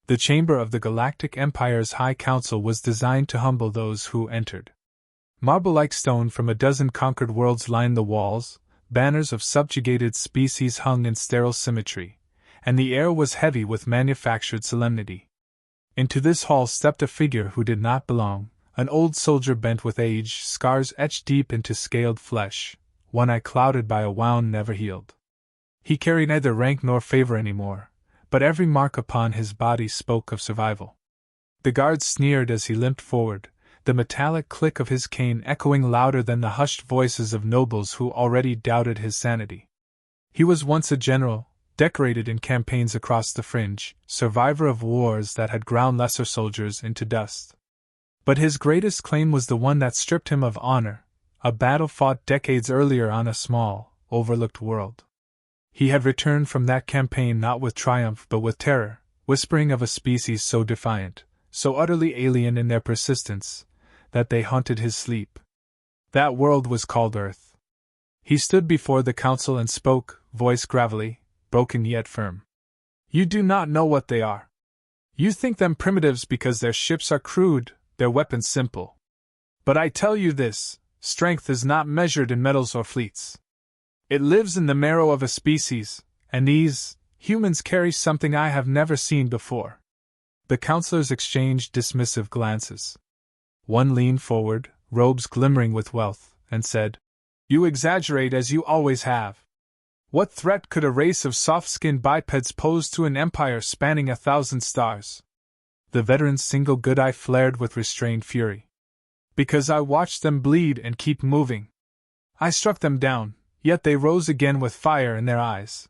The chamber of the Galactic Empire's High Council was designed to humble those who entered. Marble-like stone from a dozen conquered worlds lined the walls, banners of subjugated species hung in sterile symmetry, and the air was heavy with manufactured solemnity. Into this hall stepped a figure who did not belong, an old soldier bent with age, scars etched deep into scaled flesh, one eye clouded by a wound never healed. He carried neither rank nor favor anymore, but every mark upon his body spoke of survival. The guards sneered as he limped forward, the metallic click of his cane echoing louder than the hushed voices of nobles who already doubted his sanity. He was once a general, decorated in campaigns across the fringe, survivor of wars that had ground lesser soldiers into dust. But his greatest claim was the one that stripped him of honor, a battle fought decades earlier on a small, overlooked world. He had returned from that campaign not with triumph but with terror, whispering of a species so defiant, so utterly alien in their persistence, that they haunted his sleep. That world was called Earth. He stood before the council and spoke, voice gravelly, broken yet firm. You do not know what they are. You think them primitives because their ships are crude, their weapons simple. But I tell you this, strength is not measured in metals or fleets. It lives in the marrow of a species, and these, humans, carry something I have never seen before. The councilors exchanged dismissive glances. One leaned forward, robes glimmering with wealth, and said, You exaggerate as you always have. What threat could a race of soft-skinned bipeds pose to an empire spanning 1,000 stars? The veteran's single good eye flared with restrained fury. Because I watched them bleed and keep moving. I struck them down, yet they rose again with fire in their eyes.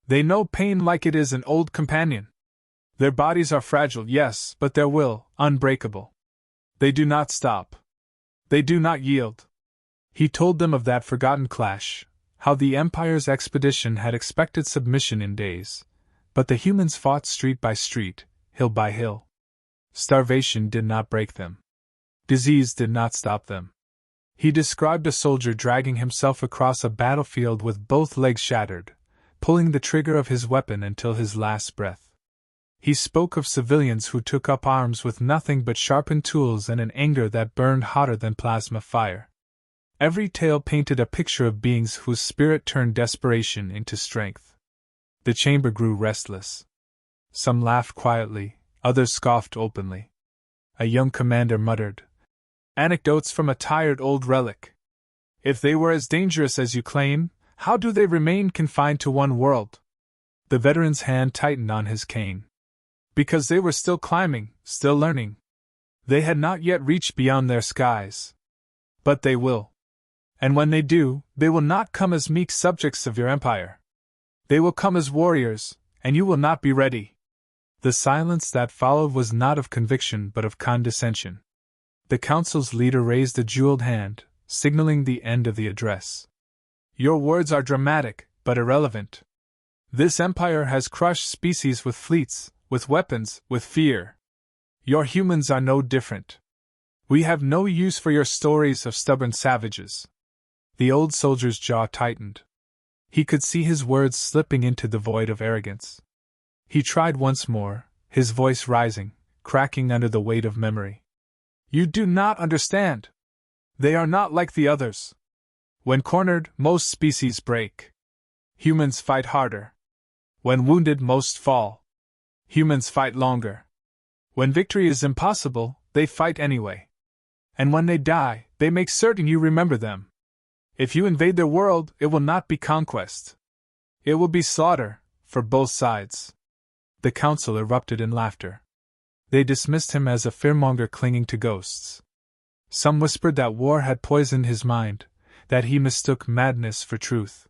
They know pain like it is an old companion. Their bodies are fragile, yes, but their will, unbreakable. They do not stop. They do not yield. He told them of that forgotten clash, how the Empire's expedition had expected submission in days, but the humans fought street by street, hill by hill. Starvation did not break them. Disease did not stop them. He described a soldier dragging himself across a battlefield with both legs shattered, pulling the trigger of his weapon until his last breath. He spoke of civilians who took up arms with nothing but sharpened tools and an anger that burned hotter than plasma fire. Every tale painted a picture of beings whose spirit turned desperation into strength. The chamber grew restless. Some laughed quietly, others scoffed openly. A young commander muttered, Anecdotes from a tired old relic. If they were as dangerous as you claim, how do they remain confined to one world? The veteran's hand tightened on his cane. Because they were still climbing, still learning. They had not yet reached beyond their skies. But they will. And when they do, they will not come as meek subjects of your empire. They will come as warriors, and you will not be ready. The silence that followed was not of conviction but of condescension. The council's leader raised a jeweled hand, signaling the end of the address. Your words are dramatic, but irrelevant. This empire has crushed species with fleets, with weapons, with fear. Your humans are no different. We have no use for your stories of stubborn savages. The old soldier's jaw tightened. He could see his words slipping into the void of arrogance. He tried once more, his voice rising, cracking under the weight of memory. You do not understand. They are not like the others. When cornered, most species break. Humans fight harder. When wounded, most fall. Humans fight longer. When victory is impossible, they fight anyway. And when they die, they make certain you remember them. If you invade their world, it will not be conquest. It will be slaughter, for both sides. The council erupted in laughter. They dismissed him as a fearmonger clinging to ghosts. Some whispered that war had poisoned his mind, that he mistook madness for truth.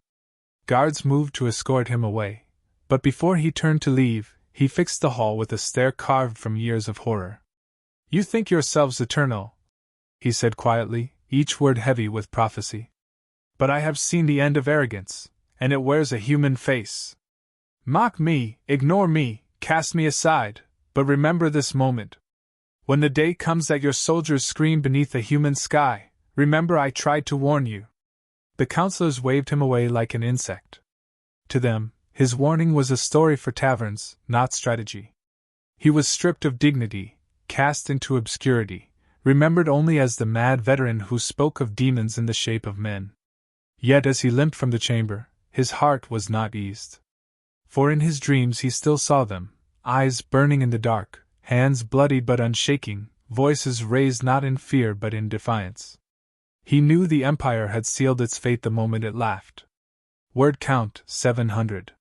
Guards moved to escort him away, but before he turned to leave, he fixed the hall with a stare carved from years of horror. You think yourselves eternal, he said quietly, each word heavy with prophecy. But I have seen the end of arrogance, and it wears a human face. Mock me, ignore me, cast me aside, but remember this moment. When the day comes that your soldiers scream beneath a human sky, remember I tried to warn you. The councilors waved him away like an insect. To them, his warning was a story for taverns, not strategy. He was stripped of dignity, cast into obscurity, remembered only as the mad veteran who spoke of demons in the shape of men. Yet as he limped from the chamber, his heart was not eased. For in his dreams he still saw them, eyes burning in the dark, hands bloodied but unshaking, voices raised not in fear but in defiance. He knew the Empire had sealed its fate the moment it laughed. Word count 700.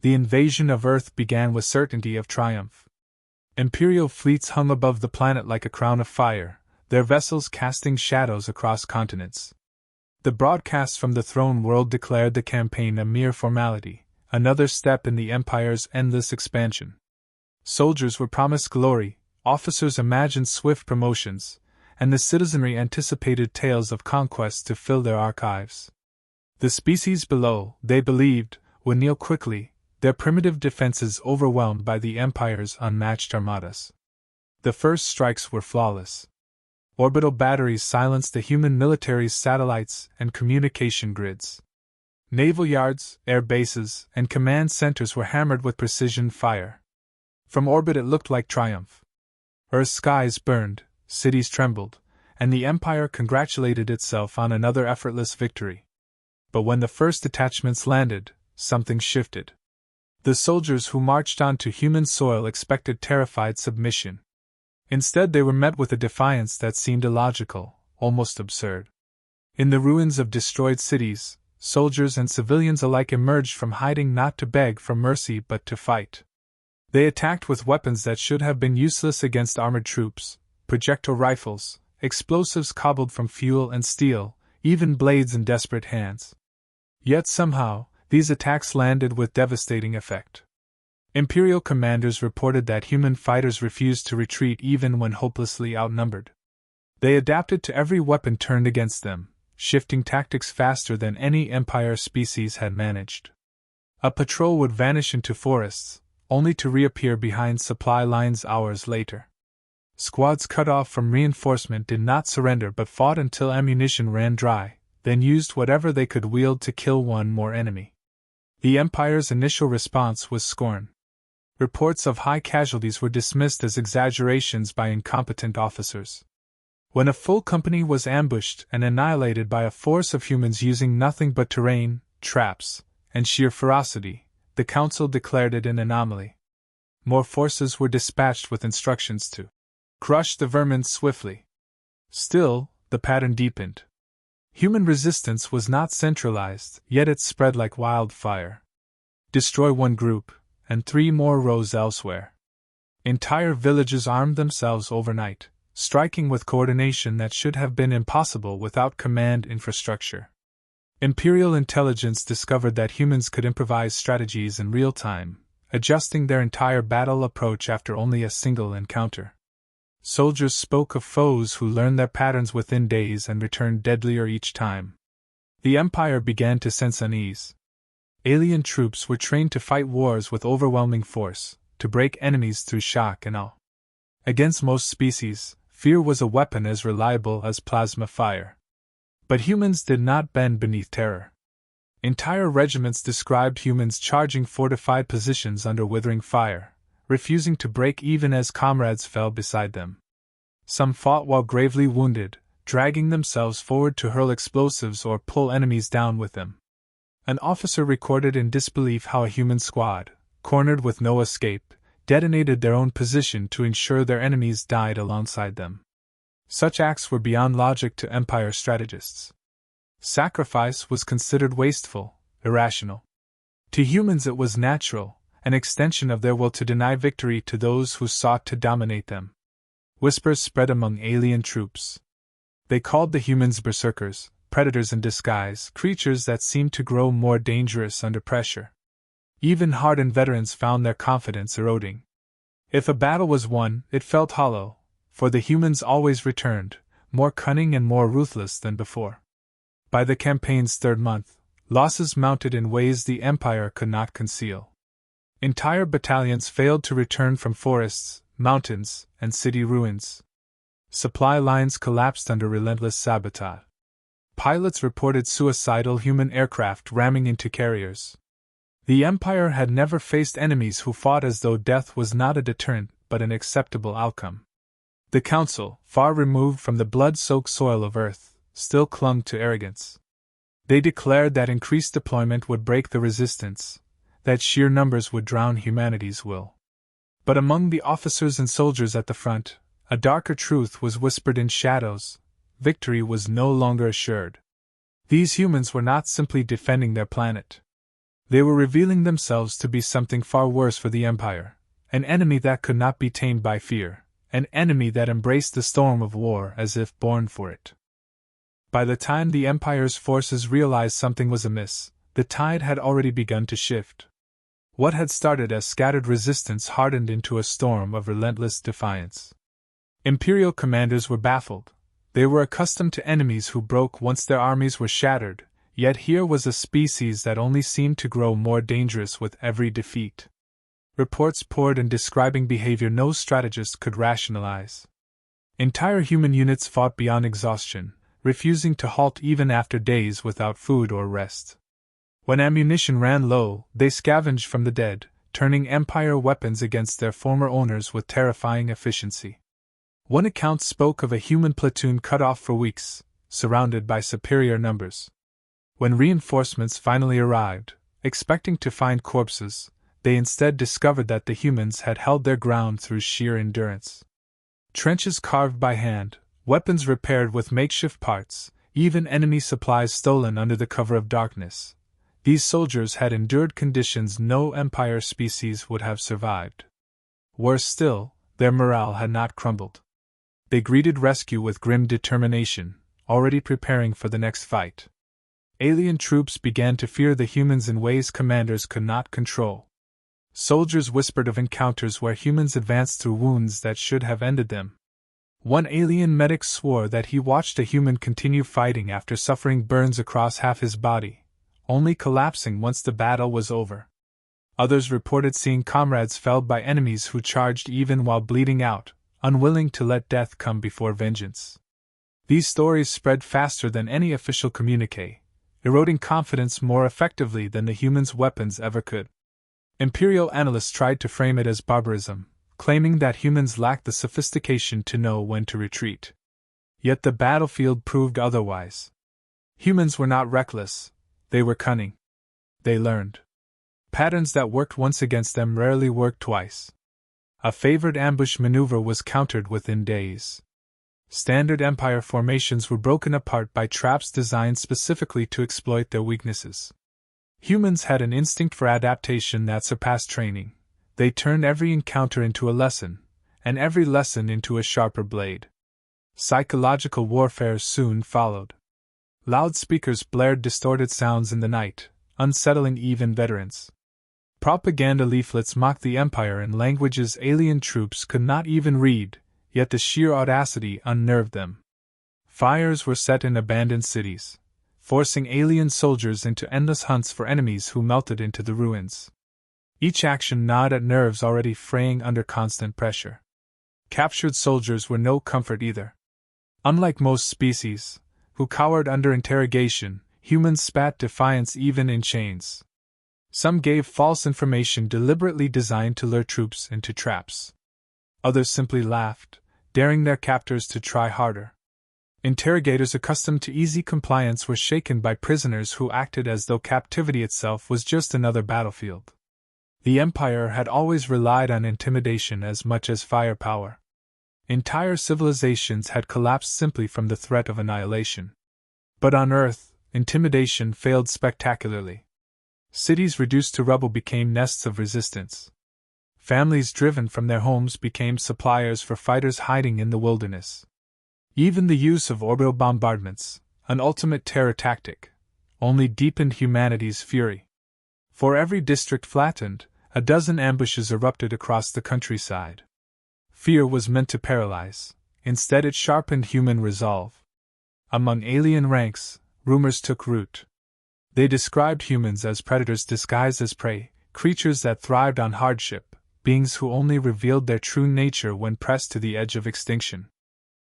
The invasion of Earth began with certainty of triumph. Imperial fleets hung above the planet like a crown of fire, their vessels casting shadows across continents. The broadcasts from the throne world declared the campaign a mere formality, another step in the Empire's endless expansion. Soldiers were promised glory, officers imagined swift promotions, and the citizenry anticipated tales of conquest to fill their archives. The species below, they believed, would kneel quickly, their primitive defenses overwhelmed by the Empire's unmatched armadas. The first strikes were flawless. Orbital batteries silenced the human military's satellites and communication grids. Naval yards, air bases, and command centers were hammered with precision fire. From orbit it looked like triumph. Earth's skies burned, cities trembled, and the Empire congratulated itself on another effortless victory. But when the first detachments landed, something shifted. The soldiers who marched onto human soil expected terrified submission. Instead, they were met with a defiance that seemed illogical, almost absurd. In the ruins of destroyed cities, soldiers and civilians alike emerged from hiding not to beg for mercy but to fight. They attacked with weapons that should have been useless against armored troops, projectile rifles, explosives cobbled from fuel and steel, even blades in desperate hands. Yet somehow, these attacks landed with devastating effect. Imperial commanders reported that human fighters refused to retreat even when hopelessly outnumbered. They adapted to every weapon turned against them, shifting tactics faster than any Empire species had managed. A patrol would vanish into forests, only to reappear behind supply lines hours later. Squads cut off from reinforcement did not surrender but fought until ammunition ran dry, then used whatever they could wield to kill one more enemy. The Empire's initial response was scorn. Reports of high casualties were dismissed as exaggerations by incompetent officers. When a full company was ambushed and annihilated by a force of humans using nothing but terrain, traps, and sheer ferocity, the Council declared it an anomaly. More forces were dispatched with instructions to crush the vermin swiftly. Still, the pattern deepened. Human resistance was not centralized, yet it spread like wildfire. Destroy one group, and 3 more rose elsewhere. Entire villages armed themselves overnight, striking with coordination that should have been impossible without command infrastructure. Imperial intelligence discovered that humans could improvise strategies in real time, adjusting their entire battle approach after only a single encounter. Soldiers spoke of foes who learned their patterns within days and returned deadlier each time. The Empire began to sense unease. Alien troops were trained to fight wars with overwhelming force, to break enemies through shock and awe. Against most species, fear was a weapon as reliable as plasma fire. But humans did not bend beneath terror. Entire regiments described humans charging fortified positions under withering fire, refusing to break even as comrades fell beside them. Some fought while gravely wounded, dragging themselves forward to hurl explosives or pull enemies down with them. An officer recorded in disbelief how a human squad, cornered with no escape, detonated their own position to ensure their enemies died alongside them. Such acts were beyond logic to Empire strategists. Sacrifice was considered wasteful, irrational. To humans it was natural, an extension of their will to deny victory to those who sought to dominate them. Whispers spread among alien troops. They called the humans berserkers, predators in disguise, creatures that seemed to grow more dangerous under pressure. Even hardened veterans found their confidence eroding. If a battle was won, it felt hollow, for the humans always returned, more cunning and more ruthless than before. By the campaign's 3rd month, losses mounted in ways the Empire could not conceal. Entire battalions failed to return from forests, mountains, and city ruins. Supply lines collapsed under relentless sabotage. Pilots reported suicidal human aircraft ramming into carriers. The Empire had never faced enemies who fought as though death was not a deterrent but an acceptable outcome. The Council, far removed from the blood-soaked soil of Earth, still clung to arrogance. They declared that increased deployment would break the resistance, that sheer numbers would drown humanity's will. But among the officers and soldiers at the front, a darker truth was whispered in shadows: victory was no longer assured. These humans were not simply defending their planet. They were revealing themselves to be something far worse for the Empire, an enemy that could not be tamed by fear, an enemy that embraced the storm of war as if born for it. By the time the Empire's forces realized something was amiss, the tide had already begun to shift. What had started as scattered resistance hardened into a storm of relentless defiance. Imperial commanders were baffled. They were accustomed to enemies who broke once their armies were shattered, yet here was a species that only seemed to grow more dangerous with every defeat. Reports poured in describing behavior no strategist could rationalize. Entire human units fought beyond exhaustion, refusing to halt even after days without food or rest. When ammunition ran low, they scavenged from the dead, turning Empire weapons against their former owners with terrifying efficiency. One account spoke of a human platoon cut off for weeks, surrounded by superior numbers. When reinforcements finally arrived, expecting to find corpses, they instead discovered that the humans had held their ground through sheer endurance. Trenches carved by hand, weapons repaired with makeshift parts, even enemy supplies stolen under the cover of darkness. These soldiers had endured conditions no Empire species would have survived. Worse still, their morale had not crumbled. They greeted rescue with grim determination, already preparing for the next fight. Alien troops began to fear the humans in ways commanders could not control. Soldiers whispered of encounters where humans advanced through wounds that should have ended them. One alien medic swore that he watched a human continue fighting after suffering burns across half his body, only collapsing once the battle was over. Others reported seeing comrades felled by enemies who charged even while bleeding out, unwilling to let death come before vengeance. These stories spread faster than any official communique, eroding confidence more effectively than the humans' weapons ever could. Imperial analysts tried to frame it as barbarism, claiming that humans lacked the sophistication to know when to retreat. Yet the battlefield proved otherwise. Humans were not reckless, they were cunning. They learned. Patterns that worked once against them rarely worked twice. A favored ambush maneuver was countered within days. Standard Empire formations were broken apart by traps designed specifically to exploit their weaknesses. Humans had an instinct for adaptation that surpassed training. They turned every encounter into a lesson, and every lesson into a sharper blade. Psychological warfare soon followed. Loudspeakers blared distorted sounds in the night, unsettling even veterans. Propaganda leaflets mocked the Empire in languages alien troops could not even read, yet the sheer audacity unnerved them. Fires were set in abandoned cities, forcing alien soldiers into endless hunts for enemies who melted into the ruins. Each action gnawed at nerves already fraying under constant pressure. Captured soldiers were no comfort either. Unlike most species, who cowered under interrogation, humans spat defiance even in chains. Some gave false information deliberately designed to lure troops into traps. Others simply laughed, daring their captors to try harder. Interrogators accustomed to easy compliance were shaken by prisoners who acted as though captivity itself was just another battlefield. The Empire had always relied on intimidation as much as firepower. Entire civilizations had collapsed simply from the threat of annihilation. But on Earth, intimidation failed spectacularly. Cities reduced to rubble became nests of resistance. Families driven from their homes became suppliers for fighters hiding in the wilderness. Even the use of orbital bombardments, an ultimate terror tactic, only deepened humanity's fury. For every district flattened, a dozen ambushes erupted across the countryside. Fear was meant to paralyze, instead it sharpened human resolve. Among alien ranks, rumors took root. They described humans as predators disguised as prey, creatures that thrived on hardship, beings who only revealed their true nature when pressed to the edge of extinction.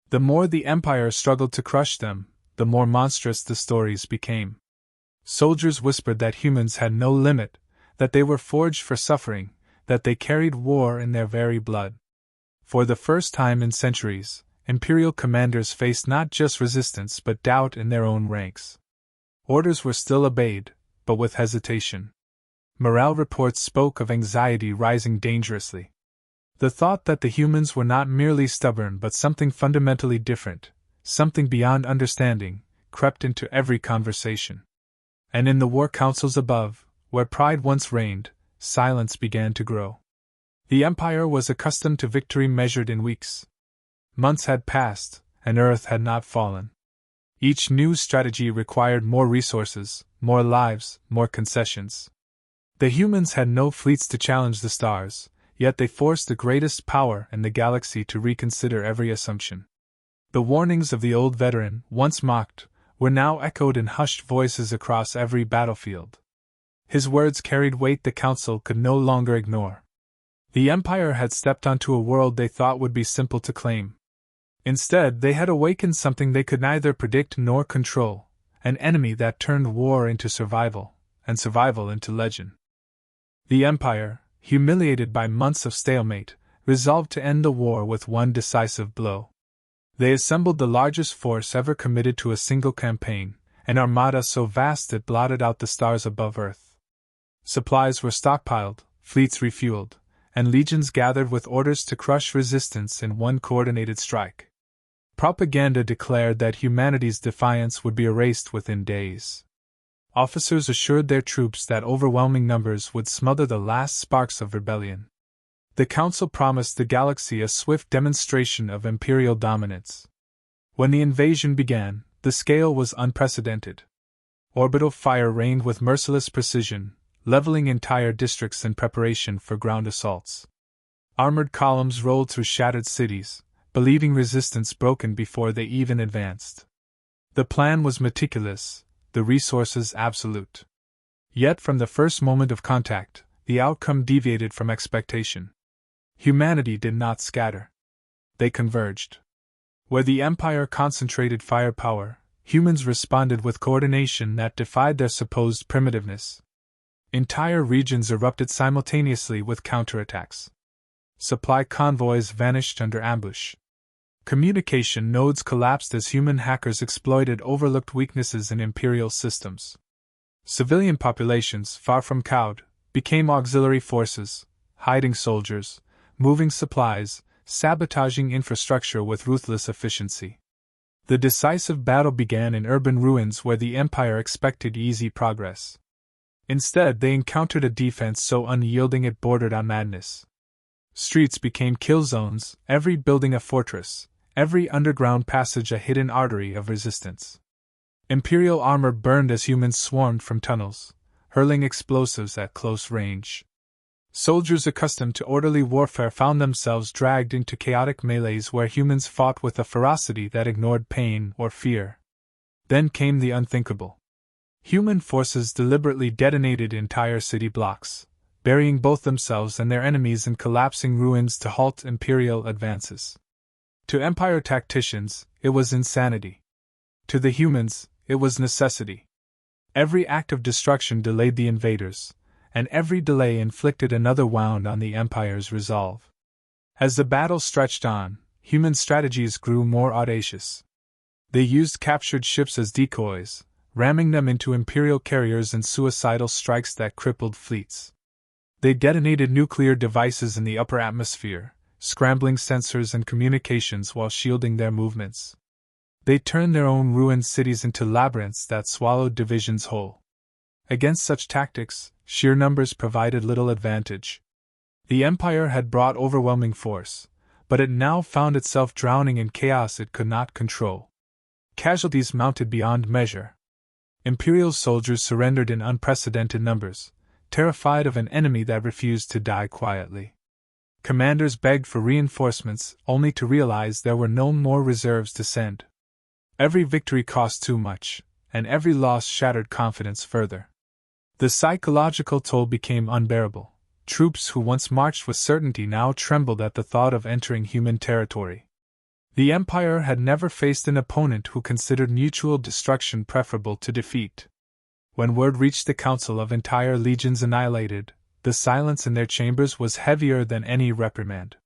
The more the Empire struggled to crush them, the more monstrous the stories became. Soldiers whispered that humans had no limit, that they were forged for suffering, that they carried war in their very blood. For the first time in centuries, Imperial commanders faced not just resistance but doubt in their own ranks. Orders were still obeyed, but with hesitation. Morale reports spoke of anxiety rising dangerously. The thought that the humans were not merely stubborn but something fundamentally different, something beyond understanding, crept into every conversation. And in the war councils above, where pride once reigned, silence began to grow. The Empire was accustomed to victory measured in weeks. Months had passed, and Earth had not fallen. Each new strategy required more resources, more lives, more concessions. The humans had no fleets to challenge the stars, yet they forced the greatest power in the galaxy to reconsider every assumption. The warnings of the old veteran, once mocked, were now echoed in hushed voices across every battlefield. His words carried weight the Council could no longer ignore. The Empire had stepped onto a world they thought would be simple to claim. Instead, they had awakened something they could neither predict nor control, an enemy that turned war into survival, and survival into legend. The Empire, humiliated by months of stalemate, resolved to end the war with one decisive blow. They assembled the largest force ever committed to a single campaign, an armada so vast it blotted out the stars above Earth. Supplies were stockpiled, fleets refueled, and legions gathered with orders to crush resistance in one coordinated strike. Propaganda declared that humanity's defiance would be erased within days. Officers assured their troops that overwhelming numbers would smother the last sparks of rebellion. The Council promised the galaxy a swift demonstration of Imperial dominance. When the invasion began, the scale was unprecedented. Orbital fire rained with merciless precision, leveling entire districts in preparation for ground assaults. Armored columns rolled through shattered cities, believing resistance broken before they even advanced. The plan was meticulous, the resources absolute. Yet from the first moment of contact, the outcome deviated from expectation. Humanity did not scatter. They converged. Where the Empire concentrated firepower, humans responded with coordination that defied their supposed primitiveness. Entire regions erupted simultaneously with counterattacks. Supply convoys vanished under ambush. Communication nodes collapsed as human hackers exploited overlooked weaknesses in Imperial systems. Civilian populations, far from cowed, became auxiliary forces, hiding soldiers, moving supplies, sabotaging infrastructure with ruthless efficiency. The decisive battle began in urban ruins where the Empire expected easy progress. Instead, they encountered a defense so unyielding it bordered on madness. Streets became kill zones, every building a fortress, every underground passage a hidden artery of resistance. Imperial armor burned as humans swarmed from tunnels, hurling explosives at close range. Soldiers accustomed to orderly warfare found themselves dragged into chaotic melees where humans fought with a ferocity that ignored pain or fear. Then came the unthinkable. Human forces deliberately detonated entire city blocks, burying both themselves and their enemies in collapsing ruins to halt Imperial advances. To Empire tacticians, it was insanity. To the humans, it was necessity. Every act of destruction delayed the invaders, and every delay inflicted another wound on the Empire's resolve. As the battle stretched on, human strategies grew more audacious. They used captured ships as decoys, ramming them into Imperial carriers in suicidal strikes that crippled fleets. They detonated nuclear devices in the upper atmosphere, scrambling sensors and communications while shielding their movements. They turned their own ruined cities into labyrinths that swallowed divisions whole. Against such tactics, sheer numbers provided little advantage. The Empire had brought overwhelming force, but it now found itself drowning in chaos it could not control. Casualties mounted beyond measure. Imperial soldiers surrendered in unprecedented numbers, terrified of an enemy that refused to die quietly. Commanders begged for reinforcements, only to realize there were no more reserves to send. Every victory cost too much, and every loss shattered confidence further. The psychological toll became unbearable. Troops who once marched with certainty now trembled at the thought of entering human territory. The Empire had never faced an opponent who considered mutual destruction preferable to defeat. When word reached the Council of entire legions annihilated, The silence in their chambers was heavier than any reprimand.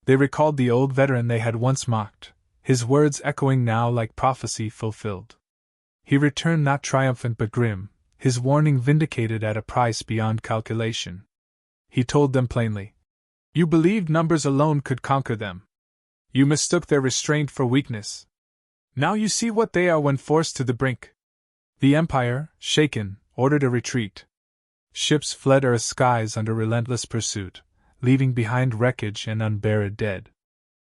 They recalled the old veteran they had once mocked, his words echoing now like prophecy fulfilled. He returned not triumphant but grim, his warning vindicated at a price beyond calculation. He told them plainly, "You believed numbers alone could conquer them. You mistook their restraint for weakness. Now you see what they are when forced to the brink." The Empire, shaken, ordered a retreat. Ships fled Earth's skies under relentless pursuit, leaving behind wreckage and unburied dead.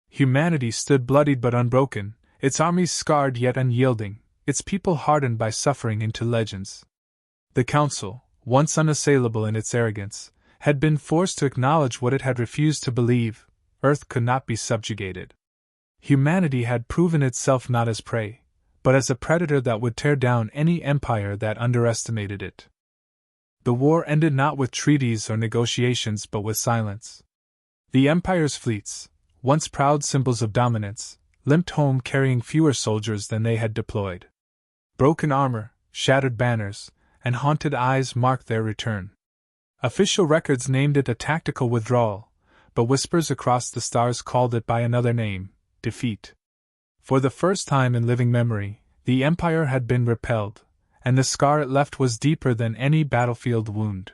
Humanity stood bloodied but unbroken, its armies scarred yet unyielding, its people hardened by suffering into legends. The Council, once unassailable in its arrogance, had been forced to acknowledge what it had refused to believe: Earth could not be subjugated. Humanity had proven itself not as prey, but as a predator that would tear down any empire that underestimated it. The war ended not with treaties or negotiations but with silence. The Empire's fleets, once proud symbols of dominance, limped home carrying fewer soldiers than they had deployed. Broken armor, shattered banners, and haunted eyes marked their return. Official records named it a tactical withdrawal, but whispers across the stars called it by another name: defeat. For the first time in living memory, the Empire had been repelled, and the scar it left was deeper than any battlefield wound.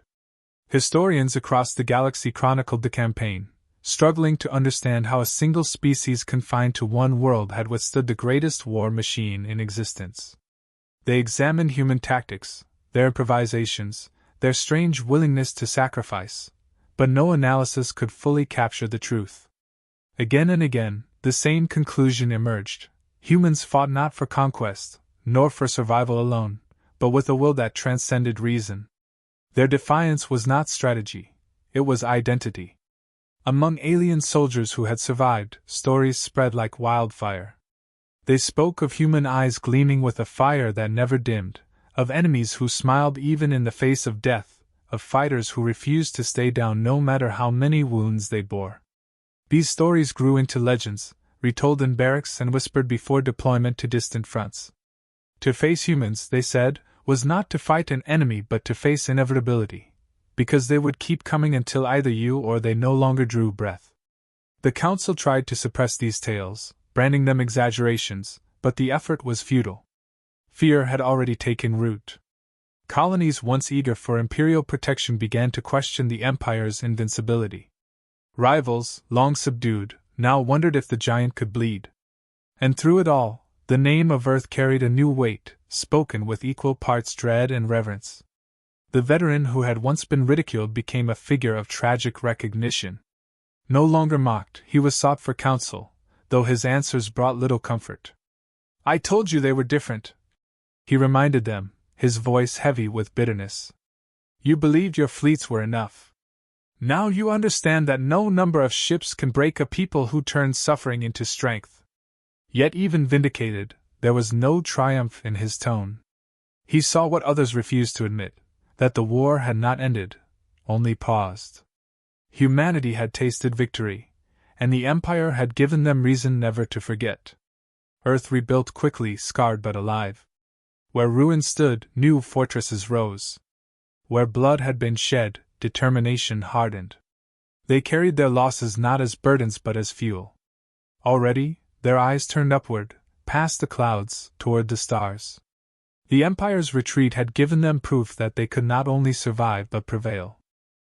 Historians across the galaxy chronicled the campaign, struggling to understand how a single species confined to one world had withstood the greatest war machine in existence. They examined human tactics, their improvisations, their strange willingness to sacrifice, but no analysis could fully capture the truth. Again and again, the same conclusion emerged: humans fought not for conquest, nor for survival alone, but with a will that transcended reason. Their defiance was not strategy, it was identity. Among alien soldiers who had survived, stories spread like wildfire. They spoke of human eyes gleaming with a fire that never dimmed, of enemies who smiled even in the face of death, of fighters who refused to stay down no matter how many wounds they bore. These stories grew into legends, retold in barracks and whispered before deployment to distant fronts. To face humans, they said, was not to fight an enemy but to face inevitability, because they would keep coming until either you or they no longer drew breath. The Council tried to suppress these tales, branding them exaggerations, but the effort was futile. Fear had already taken root. Colonies once eager for imperial protection began to question the Empire's invincibility. Rivals, long subdued, now wondered if the giant could bleed. And through it all, the name of Earth carried a new weight, spoken with equal parts dread and reverence. The veteran who had once been ridiculed became a figure of tragic recognition. No longer mocked, he was sought for counsel, though his answers brought little comfort. "I told you they were different," he reminded them, his voice heavy with bitterness. "You believed your fleets were enough. Now you understand that no number of ships can break a people who turn suffering into strength." Yet even vindicated, there was no triumph in his tone. He saw what others refused to admit, that the war had not ended, only paused. Humanity had tasted victory, and the Empire had given them reason never to forget. Earth rebuilt quickly, scarred but alive. Where ruins stood, new fortresses rose. Where blood had been shed, determination hardened. They carried their losses not as burdens but as fuel. Already, their eyes turned upward, past the clouds, toward the stars. The Empire's retreat had given them proof that they could not only survive but prevail.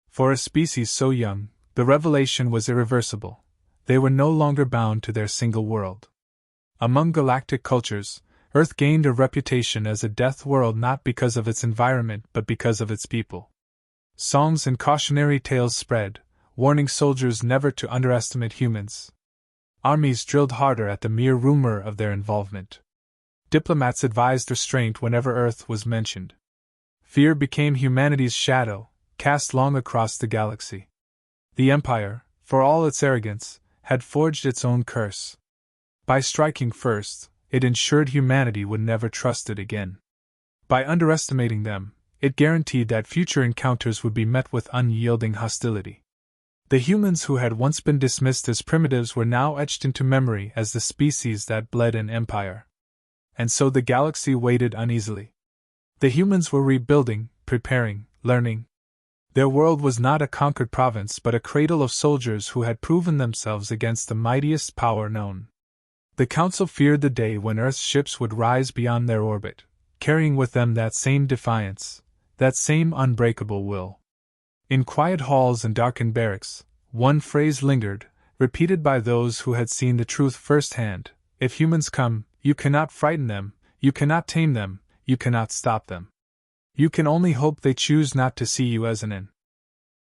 For a species so young, the revelation was irreversible. They were no longer bound to their single world. Among galactic cultures, Earth gained a reputation as a death world not because of its environment but because of its people. Songs and cautionary tales spread, warning soldiers never to underestimate humans. Armies drilled harder at the mere rumor of their involvement. Diplomats advised restraint whenever Earth was mentioned. Fear became humanity's shadow, cast long across the galaxy. The Empire, for all its arrogance, had forged its own curse. By striking first, it ensured humanity would never trust it again. By underestimating them, it guaranteed that future encounters would be met with unyielding hostility. The humans who had once been dismissed as primitives were now etched into memory as the species that bled an empire. And so the galaxy waited uneasily. The humans were rebuilding, preparing, learning. Their world was not a conquered province but a cradle of soldiers who had proven themselves against the mightiest power known. The Council feared the day when Earth's ships would rise beyond their orbit, carrying with them that same defiance, that same unbreakable will. In quiet halls and darkened barracks, one phrase lingered, repeated by those who had seen the truth firsthand: if humans come, you cannot frighten them, you cannot tame them, you cannot stop them. You can only hope they choose not to see you as an